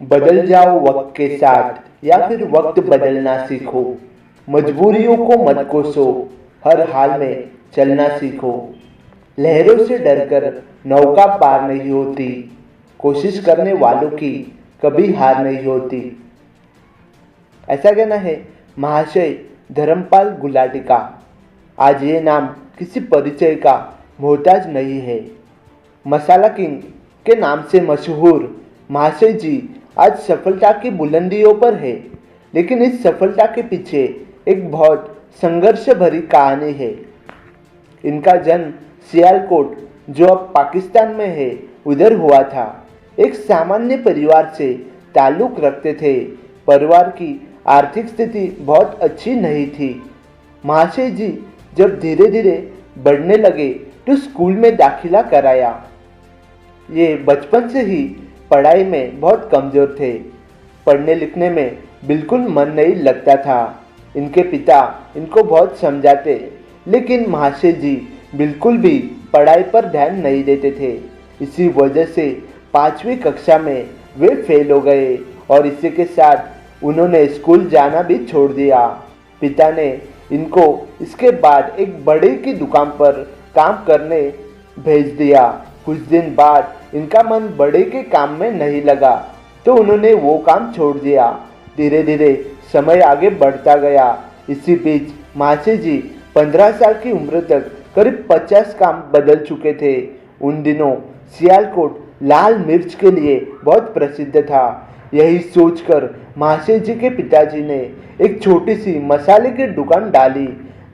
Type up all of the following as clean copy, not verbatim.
बदल जाओ वक्त के साथ या फिर वक्त बदलना सीखो। मजबूरियों को मत कोसो, हर हाल में चलना सीखो। लहरों से डरकर नौका पार नहीं होती, कोशिश करने वालों की कभी हार नहीं होती। ऐसा कहना है महाशय धर्मपाल गुलाटी का। आज ये नाम किसी परिचय का मोहताज नहीं है। मसाला किंग के नाम से मशहूर महाशय जी आज सफलता की बुलंदियों पर है, लेकिन इस सफलता के पीछे एक बहुत संघर्ष भरी कहानी है। इनका जन्म सियालकोट, जो अब पाकिस्तान में है, उधर हुआ था। एक सामान्य परिवार से ताल्लुक रखते थे। परिवार की आर्थिक स्थिति बहुत अच्छी नहीं थी। महाशय जी जब धीरे धीरे बढ़ने लगे तो स्कूल में दाखिला कराया। ये बचपन से ही पढ़ाई में बहुत कमज़ोर थे। पढ़ने लिखने में बिल्कुल मन नहीं लगता था। इनके पिता इनको बहुत समझाते, लेकिन महाशय जी बिल्कुल भी पढ़ाई पर ध्यान नहीं देते थे। इसी वजह से 5वीं कक्षा में वे फेल हो गए और इसी के साथ उन्होंने स्कूल जाना भी छोड़ दिया। पिता ने इनको इसके बाद एक बड़े की दुकान पर काम करने भेज दिया। कुछ दिन बाद इनका मन बड़े के काम में नहीं लगा, तो उन्होंने वो काम छोड़ दिया। धीरे धीरे समय आगे बढ़ता गया। इसी बीच महाशय जी 15 साल की उम्र तक करीब 50 काम बदल चुके थे। उन दिनों सियालकोट लाल मिर्च के लिए बहुत प्रसिद्ध था। यही सोचकर महाशय जी के पिताजी ने एक छोटी सी मसाले की दुकान डाली।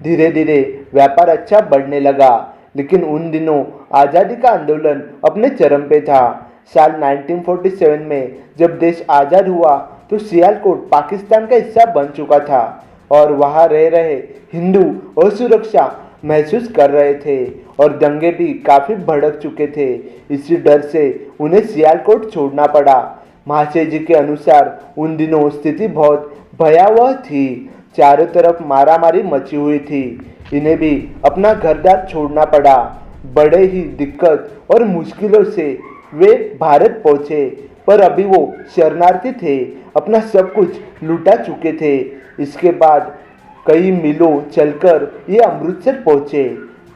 धीरे धीरे व्यापार अच्छा बढ़ने लगा, लेकिन उन दिनों आज़ादी का आंदोलन अपने चरम पे था। साल 1947 में जब देश आज़ाद हुआ तो सियालकोट पाकिस्तान का हिस्सा बन चुका था और वहाँ रह रहे हिंदू असुरक्षा महसूस कर रहे थे और दंगे भी काफ़ी भड़क चुके थे। इसी डर से उन्हें सियालकोट छोड़ना पड़ा। महाशय जी के अनुसार उन दिनों स्थिति बहुत भयावह थी। चारों तरफ मारामारी मची हुई थी। इन्हें भी अपना घरदार छोड़ना पड़ा। बड़े ही दिक्कत और मुश्किलों से वे भारत पहुँचे, पर अभी वो शरणार्थी थे। अपना सब कुछ लुटा चुके थे। इसके बाद कई मीलों चलकर ये अमृतसर पहुँचे।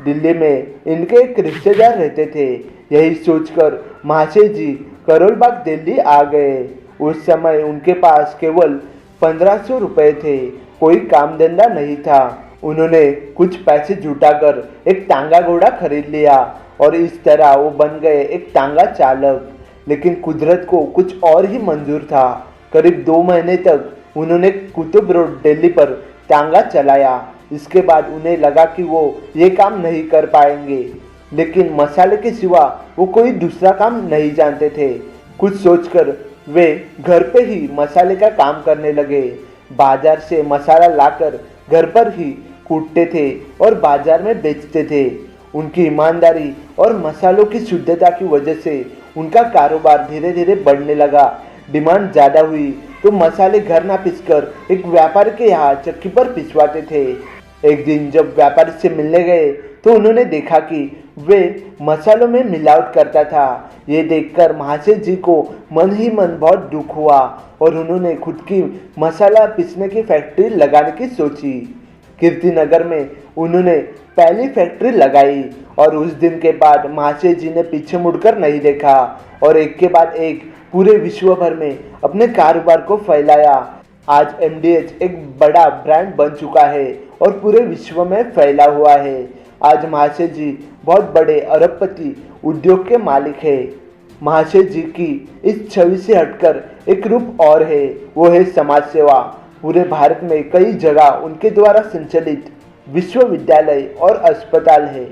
दिल्ली में इनके एक रिश्तेदार रहते थे। यही सोचकर महाशय जी करोल बाग दिल्ली आ गए। उस समय उनके पास केवल 1500 रुपये थे। कोई काम धंधा नहीं था। उन्होंने कुछ पैसे जुटाकर एक टांगा घोड़ा खरीद लिया और इस तरह वो बन गए एक टांगा चालक। लेकिन कुदरत को कुछ और ही मंजूर था। करीब 2 महीने तक उन्होंने कुतुब रोड दिल्ली पर टांगा चलाया। इसके बाद उन्हें लगा कि वो ये काम नहीं कर पाएंगे, लेकिन मसाले के सिवा वो कोई दूसरा काम नहीं जानते थे। कुछ सोचकर वे घर पे ही मसाले का काम करने लगे। बाजार से मसाला लाकर घर पर ही कूटते थे और बाजार में बेचते थे। उनकी ईमानदारी और मसालों की शुद्धता की वजह से उनका कारोबार धीरे धीरे बढ़ने लगा। डिमांड ज़्यादा हुई तो मसाले घर ना पीसकर एक व्यापारी के यहाँ चक्की पर पिसवाते थे। एक दिन जब व्यापारी से मिलने गए तो उन्होंने देखा कि वे मसालों में मिलावट करता था। ये देखकर महाशय जी को मन ही मन बहुत दुख हुआ और उन्होंने खुद की मसाला पीसने की फैक्ट्री लगाने की सोची। कीर्तिनगर में उन्होंने पहली फैक्ट्री लगाई और उस दिन के बाद महाशय जी ने पीछे मुड़कर नहीं देखा और एक के बाद एक पूरे विश्व भर में अपने कारोबार को फैलाया। आज MDH एक बड़ा ब्रांड बन चुका है और पूरे विश्व में फैला हुआ है। आज महाशय जी बहुत बड़े अरबपति उद्योग के मालिक है। महाशय जी की इस छवि से हटकर एक रूप और है, वो है समाज सेवा। पूरे भारत में कई जगह उनके द्वारा संचालित विश्वविद्यालय और अस्पताल है।